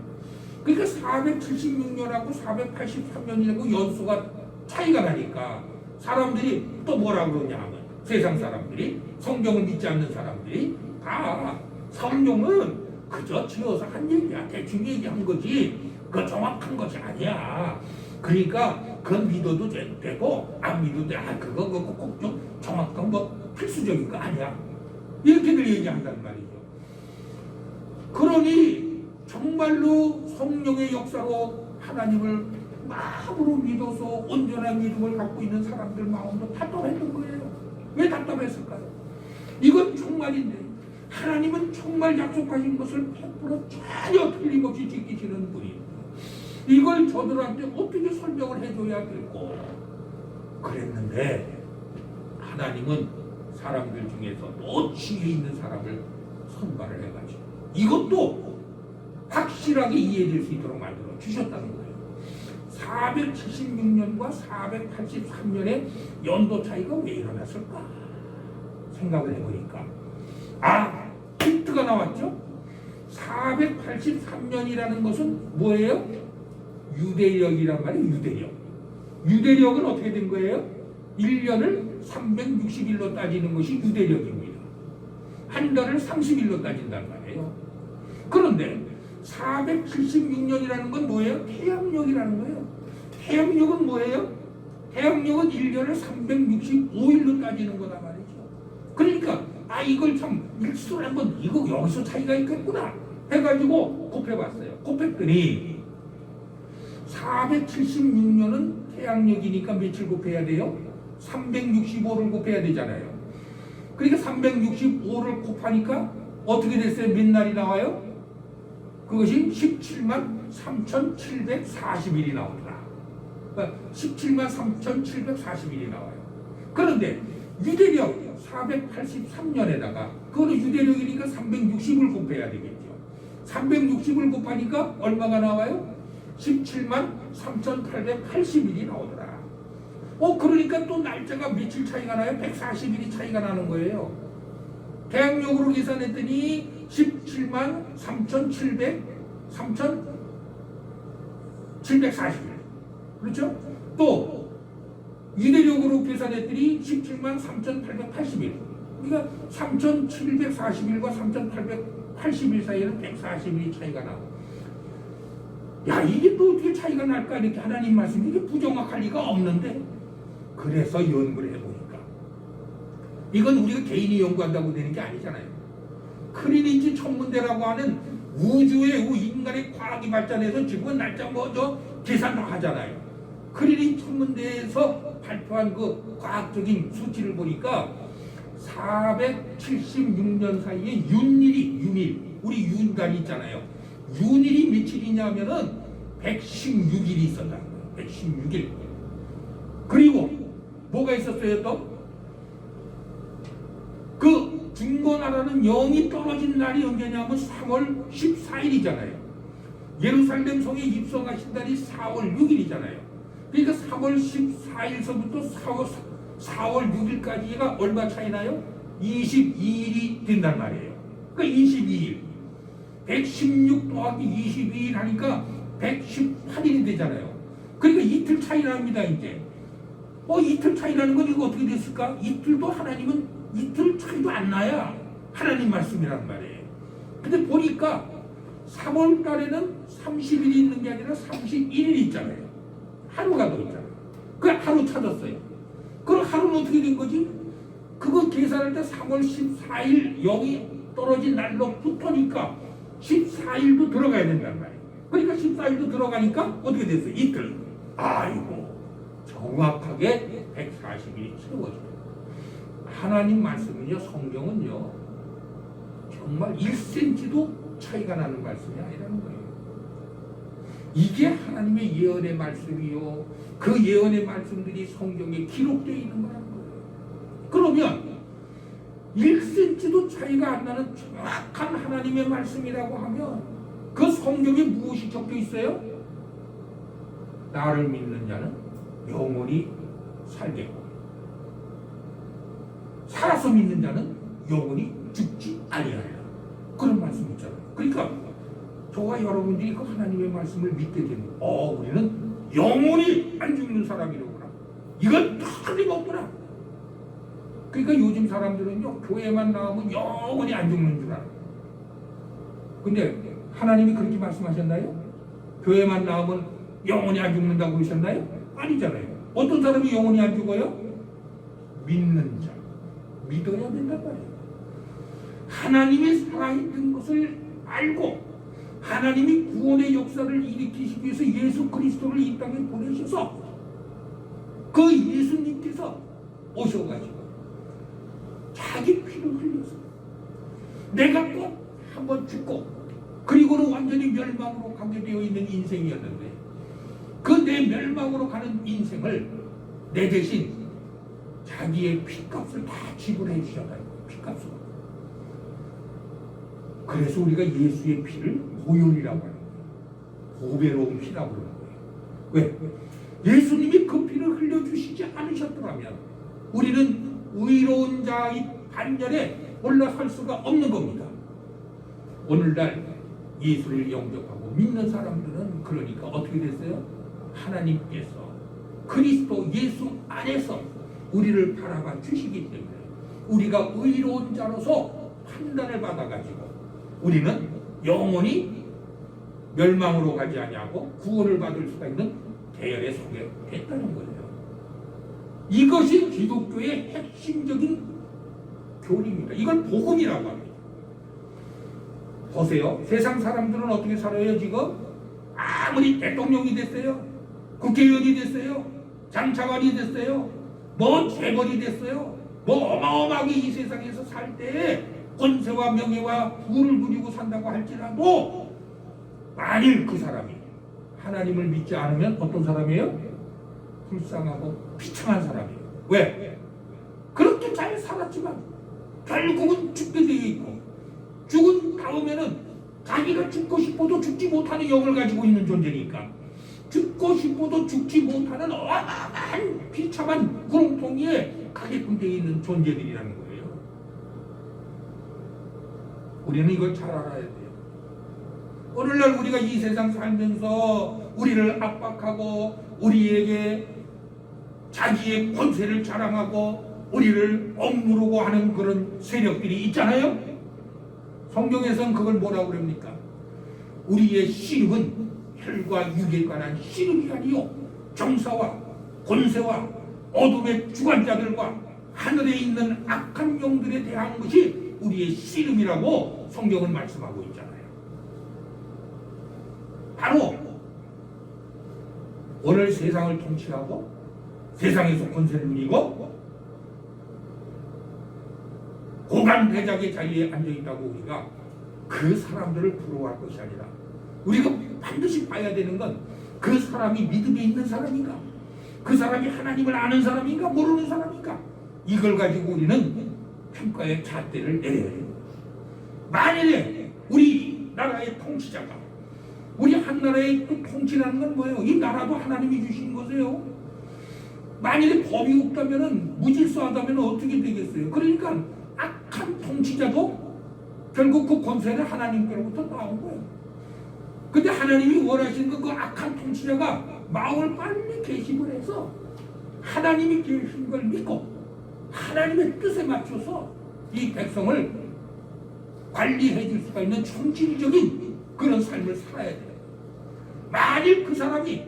그러니까 476년하고 483년이라고 연수가 차이가 나니까 사람들이 또 뭐라 그러냐 하면 세상 사람들이 성경을 믿지 않는 사람들이 다 성경은 그저 지어서 한 얘기야. 대충 얘기한 거지 그 정확한 것이 아니야. 그러니까 그건 믿어도 되고 안 믿어도 돼. 그거 꼭 좀 정확한 거 필수적인 거 아니야. 이렇게들 얘기한단 말이죠. 그러니 정말로 성령의 역사로 하나님을 마음으로 믿어서 온전한 믿음을 갖고 있는 사람들 마음도 답답했던 거예요. 왜 답답했을까요? 이건 정말인데 하나님은 정말 약속하신 것을 100% 전혀 틀림없이 지키시는 분이에요. 이걸 저들한테 어떻게 설명을 해줘야 될고 그랬는데 하나님은 사람들 중에서 또 지혜 있는 사람을 선발을 해가지고 이것도 확실하게 이해될 수 있도록 만들어 주셨다는 거예요. 476년과 483년의 연도 차이가 왜 일어났을까 생각을 해보니까 힌트가 나왔죠. 483년이라는 것은 뭐예요? 유대력이란 말이에요. 유대력은 어떻게 된 거예요? 1년을 360일로 따지는 것이 유대력입니다. 한 달을 30일로 따진단 말이에요. 그런데 476년이라는 건 뭐예요? 태양력이라는 거예요. 태양력은 뭐예요? 태양력은 1년을 365일로 따지는 거다 말이죠. 그러니까 이걸 참 일수를 한번 이거 여기서 차이가 있겠구나 해가지고 곱해봤어요. 곱했더니 476년은 태양력이니까 며칠 곱해야 돼요? 365를 곱해야 되잖아요. 그러니까 365를 곱하니까 어떻게 됐어요? 몇 날이 나와요? 그것이 17만 3,740일이 나오더라. 그러니까 17만 3,740일이 나와요. 그런데 유대력 483년에다가 그거는 유대력이니까 360을 곱해야 되겠죠. 360을 곱하니까 얼마가 나와요? 17만 3,880일이 나오더라. 그러니까 또 날짜가 며칠 차이가 나요? 140일이 차이가 나는 거예요. 대학력으로 계산했더니 17만 17만 3,740일. 그렇죠? 또 이대력으로 계산했더니 17만 3,880일. 그러니까 3,740일과 3,880일 사이에는 140일이 차이가 나고. 야, 이게 또 어떻게 차이가 날까? 이렇게 하나님 말씀이 이게 부정확할 리가 없는데. 그래서 연구를 해보니까 이건 우리가 개인이 연구한다고 되는 게 아니잖아요. 크리니치 천문대라고 하는 우주의 인간의 과학이 발전해서 지금은 날짜 계산도 하잖아요. 크리니치 천문대에서 발표한 그 과학적인 수치를 보니까 476년 사이에 윤일, 우리 윤단이 있잖아요. 윤일이 며칠이냐면은 116일이 있었다는 거예요. 116일. 그리고 뭐가 있었어요 또? 그 중고나라는 영이 떨어진 날이 언제냐면 3월 14일이잖아요. 예루살렘 성에 입성하신 날이 4월 6일이잖아요. 그러니까 3월 14일서부터 4월 6일까지가 얼마 차이 나요? 22일이 된단 말이에요. 그러니까 22일. 116 더하기 22일 하니까 118일이 되잖아요. 그러니까 이틀 차이 납니다, 이제. 이틀 차이라는 건 이거 어떻게 됐을까? 이틀도 하나님은 이틀 차이도 안 나야 하나님 말씀이란 말이에요. 근데 보니까 3월 달에는 30일이 있는 게 아니라 31일이 있잖아요. 하루가 더 있잖아요. 그 하루 찾았어요. 그럼 하루는 어떻게 된 거지? 그거 계산할 때 3월 14일 0이 떨어진 날로 붙으니까 14일도 들어가야 된단 말이에요. 그러니까 14일도 들어가니까 어떻게 됐어요? 이틀. 아이고, 정확하게 140일이 채워져요. 하나님 말씀은요, 성경은요, 정말 1cm도 차이가 나는 말씀이 아니라는 거예요. 이게 하나님의 예언의 말씀이요, 그 예언의 말씀들이 성경에 기록되어 있는 거라는 거예요. 그러면 1cm도 차이가 안 나는 정확한 하나님의 말씀이라고 하면 그 성경에 무엇이 적혀 있어요? 나를 믿는 자는 영원히 살겠고 살아서 믿는 자는 영원히 죽지 아니하리라. 그런 말씀이 있잖아요. 그러니까 저와 여러분들이 그 하나님의 말씀을 믿게 되는, 우리는 영원히 안 죽는 사람이로구나. 이건 틀림없구나. 그러니까 요즘 사람들은요, 교회만 나오면 영원히 안 죽는 줄 알아요. 근데 하나님이 그렇게 말씀하셨나요? 교회만 나오면 영원히 안 죽는다고 그러셨나요? 아니잖아요. 어떤 사람이 영원히 안 죽어요? 믿는 자. 믿어야 된단 말이에요. 하나님의 살아있는 것을 알고 하나님이 구원의 역사를 일으키시기 위해서 예수 그리스도를 이 땅에 보내셔서 그 예수님께서 오셔가지고 자기 피를 흘려서 내가 꼭 한번 죽고 그리고는 완전히 멸망으로 가게 되어 있는 인생이었는데 그 내 멸망으로 가는 인생을 내 대신 자기의 피값을 다 지불해 주셨다는 거예요. 피값을. 그래서 우리가 예수의 피를 보혈이라고 하는 거예요. 보배로운 피라고 그러는 거예요. 왜? 예수님이 그 피를 흘려주시지 않으셨더라면 우리는 의로운 자의 반열에 올라설 수가 없는 겁니다. 오늘날 예수를 영접하고 믿는 사람들은 그러니까 어떻게 됐어요? 하나님께서 그리스도 예수 안에서 우리를 바라봐 주시기 때문에 우리가 의로운 자로서 판단을 받아가지고 우리는 영원히 멸망으로 가지 아니하고 구원을 받을 수가 있는 계열에 서게 됐다는 거예요. 이것이 기독교의 핵심적인 교리입니다. 이걸 복음이라고 합니다. 보세요. 세상 사람들은 어떻게 살아요 지금? 아무리 대통령이 됐어요, 국회의원이 됐어요, 장차관이 됐어요, 뭐 재벌이 됐어요, 뭐 어마어마하게 이 세상에서 살 때 권세와 명예와 부를 누리고 산다고 할지라도 만일 그 사람이 하나님을 믿지 않으면 어떤 사람이에요? 불쌍하고 비참한 사람이에요. 왜? 그렇게 잘 살았지만 결국은 죽게 되어 있고 죽은 다음에는 자기가 죽고 싶어도 죽지 못하는 영을 가지고 있는 존재니까 죽고 싶어도 죽지 못하는 어마어마한 비참한 구렁텅이에 가게끔 되어 있는 존재들이라는 거예요. 우리는 이걸 잘 알아야 돼요. 오늘날 우리가 이 세상 살면서 우리를 압박하고 우리에게 자기의 권세를 자랑하고 우리를 억누르고 하는 그런 세력들이 있잖아요. 성경에서는 그걸 뭐라고 그럽니까? 우리의 씨름은 혈과 육에 관한 씨름이 아니요 정사와 권세와 어둠의 주관자들과 하늘에 있는 악한 영들에 대한 것이 우리의 씨름이라고 성경은 말씀하고 있잖아요. 바로 오늘 세상을 통치하고 세상에서 권세를 누리고 고관 대작의 자리에 앉아있다고 우리가 그 사람들을 부러워할 것이 아니라 우리가 반드시 봐야 되는 건 그 사람이 믿음에 있는 사람인가, 그 사람이 하나님을 아는 사람인가 모르는 사람인가, 이걸 가지고 우리는 평가의 잣대를 내려야 됩니다. 만일에 우리 나라의 통치자가, 우리 한 나라의 그 통치라는 건 뭐예요? 이 나라도 하나님이 주신 것이에요. 만일에 법이 없다면, 무질서하다면 어떻게 되겠어요? 그러니까 악한 통치자도 결국 그 권세는 하나님께로부터 나온 거예요. 근데 하나님이 원하시는 건 그 악한 통치자가 마음을 빨리 개심을 해서 하나님이 계신 걸 믿고 하나님의 뜻에 맞춰서 이 백성을 관리해 줄 수가 있는 총질적인 그런 삶을 살아야 돼요. 만일 그 사람이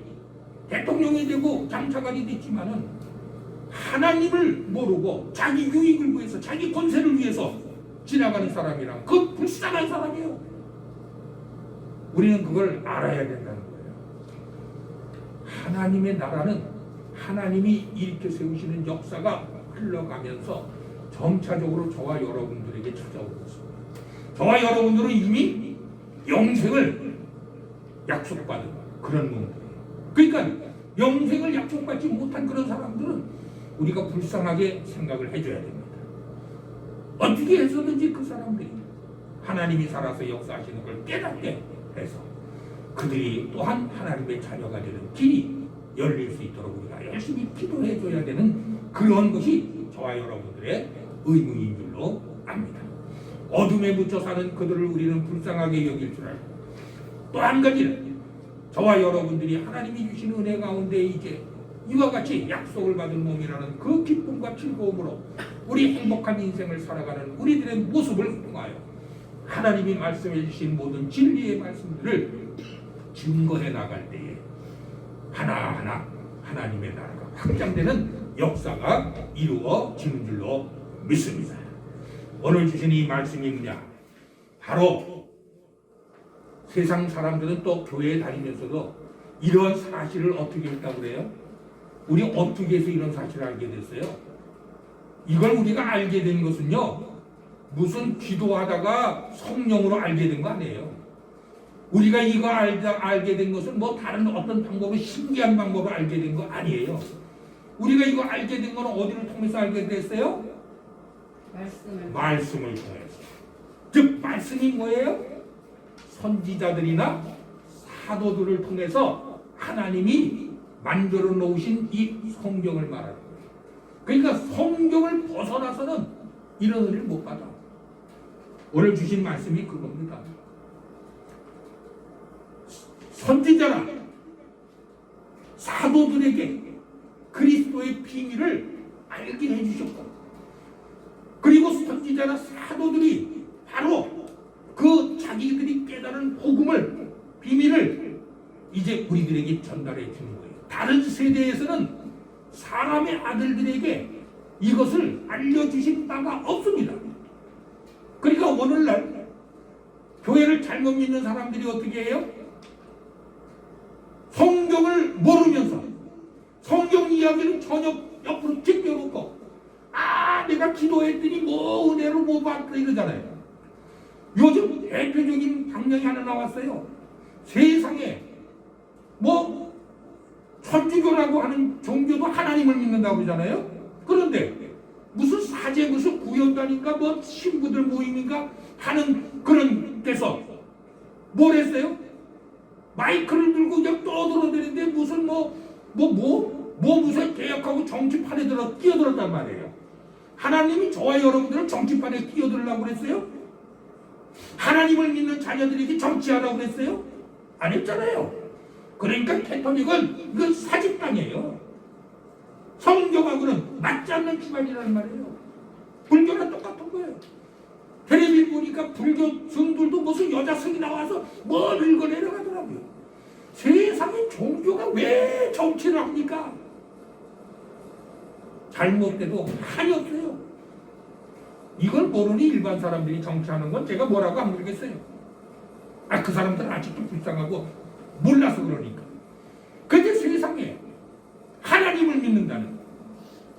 대통령이 되고 장차관이 됐지만은 하나님을 모르고 자기 유익을 위해서, 자기 권세를 위해서 지나가는 사람이랑 그 불쌍한 사람이에요. 우리는 그걸 알아야 된다는 거예요. 하나님의 나라는 하나님이 일으켜 세우시는 역사가 흘러가면서 점차적으로 저와 여러분들에게 찾아오고 있습니다. 저와 여러분들은 이미 영생을 약속받은 그런 놈들이에요. 그러니까 영생을 약속받지 못한 그런 사람들은 우리가 불쌍하게 생각을 해줘야 됩니다. 어떻게 해서든지 그 사람들이 하나님이 살아서 역사하시는 걸 깨닫게 해서 그들이 또한 하나님의 자녀가 되는 길이 열릴 수 있도록 우리가 열심히 기도해 줘야 되는 그런 것이 저와 여러분들의 의무인 줄로 압니다. 어둠에 묻혀 사는 그들을 우리는 불쌍하게 여길 줄 알고, 또 한 가지는 저와 여러분들이 하나님이 주신 은혜 가운데 이제 이와 같이 약속을 받은 몸이라는 그 기쁨과 즐거움으로 우리 행복한 인생을 살아가는 우리들의 모습을 통하여 하나님이 말씀해 주신 모든 진리의 말씀들을 증거해 나갈 때에 하나하나 하나님의 나라가 확장되는 역사가 이루어지는 줄로 믿습니다. 오늘 주신 이 말씀이 뭐냐? 바로 세상 사람들은 또 교회에 다니면서도 이런 사실을 어떻게 했다고 그래요? 우리 어떻게 해서 이런 사실을 알게 됐어요? 이걸 우리가 알게 된 것은요, 무슨 기도하다가 성령으로 알게 된 거 아니에요. 우리가 이거 알게 된 것은 뭐 다른 어떤 방법으로, 신기한 방법으로 알게 된 거 아니에요. 우리가 이거 알게 된 건 어디를 통해서 알게 됐어요? 말씀을 통해서. 즉 말씀이 뭐예요? 선지자들이나 사도들을 통해서 하나님이 만들어 놓으신 이 성경을 말하는 거예요. 그러니까 성경을 벗어나서는 이런 은혜를 못 받아. 오늘 주신 말씀이 그겁니다. 선지자나 사도들에게 그리스도의 비밀을 알게 해주셨고, 그리고 선지자나 사도들이 바로 그 자기들이 깨달은 복음을, 비밀을 이제 우리들에게 전달해 주는 거예요. 다른 세대에서는 사람의 아들들에게 이것을 알려주신 바가 없습니다. 그러니까 오늘날 교회를 잘못 믿는 사람들이 어떻게 해요? 성경을 모르면서 성경 이야기는 전혀 옆으로 제껴놓고, 내가 기도했더니 뭐 은혜로 뭐 받다 이러잖아요. 요즘 대표적인 방향이 하나 나왔어요. 세상에 뭐 천주교라고 하는 종교도 하나님을 믿는다고 그러잖아요. 그런데 무슨 사제, 무슨 구연단인가 뭐 신부들 모임인가 하는 그런 데서 뭘 했어요? 마이크를 들고 그냥 떠들어대는데 무슨 무슨 개혁하고 정치판에 뛰어들었단 말이에요. 하나님이 저와 여러분들을 정치판에 끼어들으려고 그랬어요? 하나님을 믿는 자녀들에게 정치하라고 그랬어요? 안 했잖아요. 그러니까 캐톨릭은 이건 사직당이에요. 성경하고는 맞지 않는 주관이라는 말이에요. 불교랑 똑같은 거예요. 텔레비전 보니까 불교 성들도 무슨 여자 성이 나와서 뭘 읽어내려 하더라고요. 세상에 종교가 왜 정치를 합니까? 잘못돼도 한이 없어요. 이걸 모르니 일반 사람들이 정치하는 건 제가 뭐라고 안 모르겠어요. 그 사람들은 아직도 불쌍하고 몰라서 그러니까. 근데 세상에 하나님을 믿는다는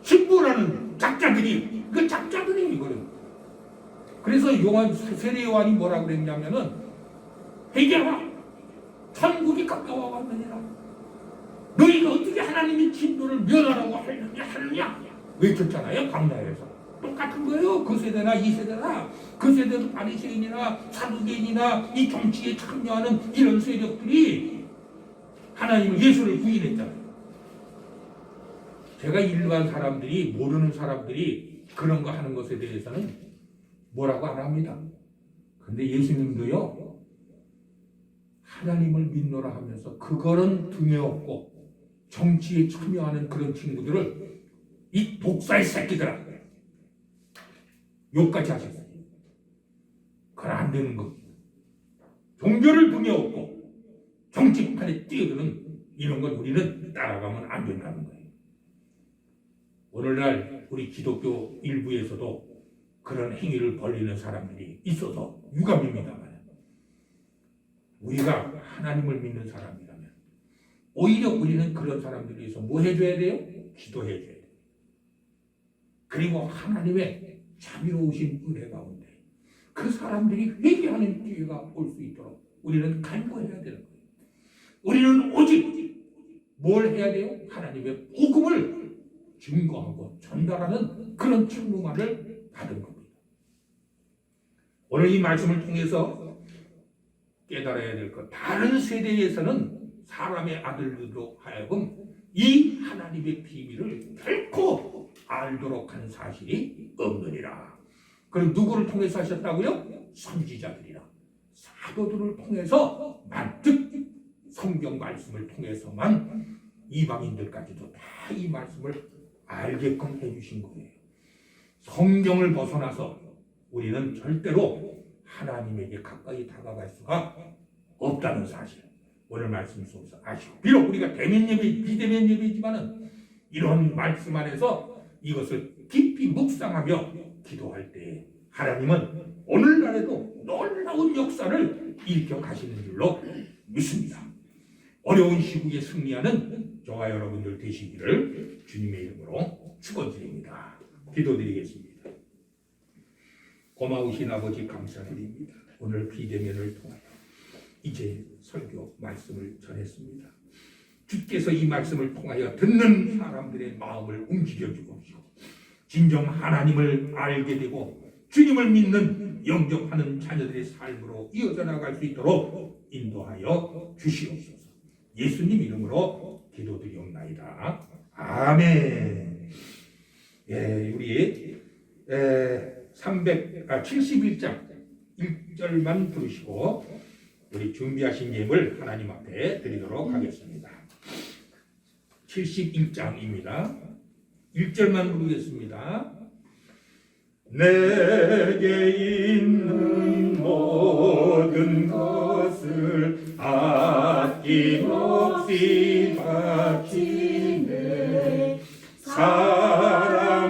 신부라는 작자들이, 그 작자들이 이거는. 그래서 세례 요한이 뭐라고 그랬냐면은, 회개하라, 천국이 가까워 왔느니라. 너희가 어떻게 하나님의 진노를 면하라고 하느냐 외쳤잖아요. 광야에서. 똑같은 거예요. 그 세대나 이 세대나. 그 세대도 바리새인이나 사두개인이나 이 정치에 참여하는 이런 세력들이 하나님을, 예수를 부인했잖아요. 제가 일반 사람들이, 모르는 사람들이 그런 거 하는 것에 대해서는 뭐라고 안 합니다. 근데 예수님도요, 하나님을 믿노라 하면서 그거는 등에 업고 정치에 참여하는 그런 친구들을 이 독사의 새끼들아 욕까지 하셨어요. 그건 안 되는 겁니다. 종교를 등에 업고 정치판에 뛰어드는 이런 건 우리는 따라가면 안 된다는 거예요. 오늘날 우리 기독교 일부에서도 그런 행위를 벌이는 사람들이 있어서 유감입니다만, 우리가 하나님을 믿는 사람이라면 오히려 우리는 그런 사람들에 대해서 뭐 해줘야 돼요? 기도해줘야 돼요. 그리고 하나님의 자비로우신 은혜 가운데 그 사람들이 회개하는 기회가 올 수 있도록 우리는 간구해야 되는 거예요. 우리는 오직 뭘 해야 돼요? 하나님의 복음을 증거하고 전달하는 그런 책무만을 받은 겁니다. 오늘 이 말씀을 통해서 깨달아야 될 것, 다른 세대에서는 사람의 아들들도 하여금 이 하나님의 비밀을 결코 알도록 하는 사실이 없느니라. 그럼 누구를 통해서 하셨다고요? 선지자들이라, 사도들을 통해서만, 즉 성경 말씀을 통해서만 이방인들까지도 다 이 말씀을 알게끔 해주신 거예요. 성경을 벗어나서 우리는 절대로 하나님에게 가까이 다가갈 수가 없다는 사실, 오늘 말씀 속에서 아시고, 비록 우리가 대면 예배, 비대면 예배지만은 이런 말씀 안에서 이것을 깊이 묵상하며 기도할 때 하나님은 오늘날에도 놀라운 역사를 일으켜 가시는 줄로 믿습니다. 어려운 시국에 승리하는 저와 여러분들 되시기를 주님의 이름으로 축원드립니다. 기도드리겠습니다. 고마우신 아버지 감사드립니다. 오늘 비대면을 통하여 이제 설교 말씀을 전했습니다. 주께서 이 말씀을 통하여 듣는 사람들의 마음을 움직여 주옵시고, 진정 하나님을 알게 되고 주님을 믿는 영접하는 자녀들의 삶으로 이어져 나갈 수 있도록 인도하여 주시옵소서. 예수님 이름으로 기도드리옵나이다. 아멘. 예, 우리 71장 1절만 부르시고 우리 준비하신 예물 하나님 앞에 드리도록 하겠습니다. 71장입니다. 1절만 부르겠습니다. 내게 있는 모든 것을 아낌없이 바치네. 사랑하고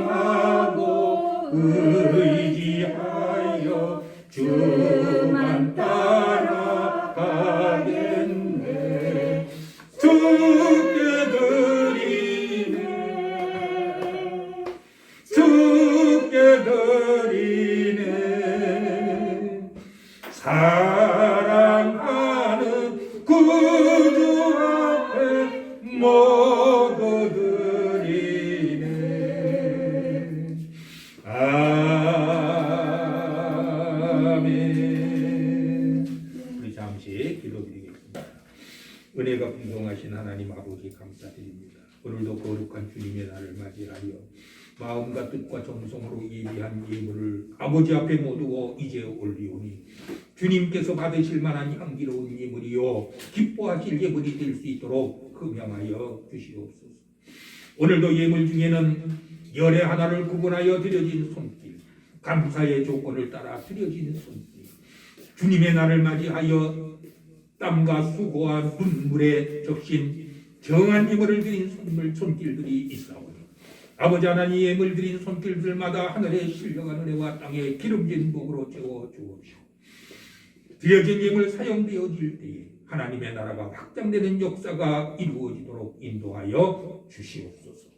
의지하여 주만 따라가겠네. 주께 드리네, 주께 드리네. 사랑하는 구주 앞에 모두 드리네. 아멘. 우리 잠시 기도드리겠습니다. 은혜가 풍성하신 하나님 아버지 감사드립니다. 오늘도 거룩한 주님의 날을 맞이하여 마음과 뜻과 정성으로 예비한 예물을 아버지 앞에 모두어 이제 올리오니 주님께서 받으실 만한 향기로운 예물이요 기뻐하실 예물이 될 수 있도록 금양하여 주시옵소서. 오늘도 예물 중에는 열의 하나를 구분하여 드려진 손길, 감사의 조건을 따라 드려진 손길, 주님의 날을 맞이하여 땀과 수고와 눈물에 적신 정한 예물을 드린 손길들이 있사오니 아버지 하나님 예물 드린 손길들마다 하늘에 실려간 은혜와 땅에 기름진 복으로 채워 주옵시오. 드려진 예물 사용되어질 때에 하나님의 나라가 확장되는 역사가 이루어지도록 인도하여 주시옵소서.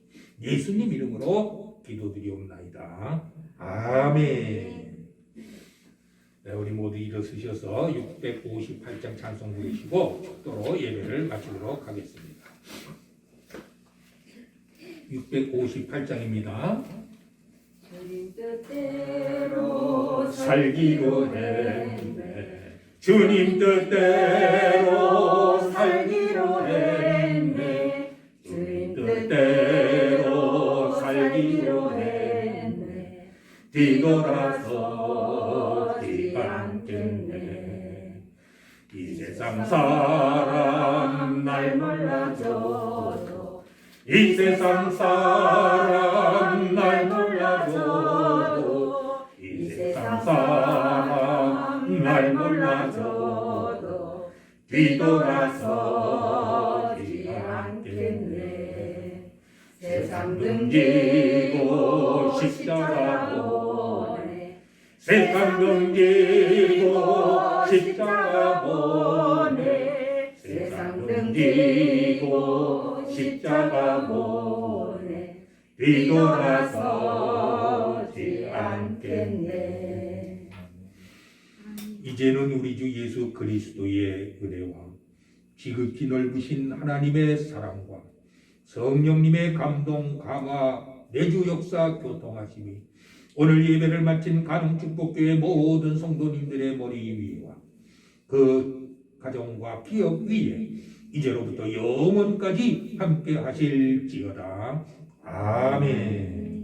예수님 이름으로 기도드리옵나이다. 아멘. 네, 우리 모두 일어서셔서 658장 찬송 부르시고 축도로 예배를 마치도록 하겠습니다. 658장입니다. 주님 뜻대로 살기로 했네. 주님 뜻대로 살기로 했네. 주님 뜻대로 살기로 했네. 뒤돌아서지 않겠네. 이 세상 사람 날 몰라줘도 이 세상 사람 날 몰라줘도 이 세상 사람 날 몰라줘도 뒤돌아서지 않겠네. 세상 등지고 십자가 보내 세상 등지고 십자가 보내 세상 등지고 십자가 보내 뒤돌아서지 않겠네. 이제는 우리 주 예수 그리스도의 은혜와 지극히 넓으신 하나님의 사랑과 성령님의 감동 감화 내주 역사 교통하심이 오늘 예배를 마친 가능축복교회 모든 성도님들의 머리 위와 그 가정과 기업 위에 이제로부터 영원까지 함께 하실지어다. 아멘.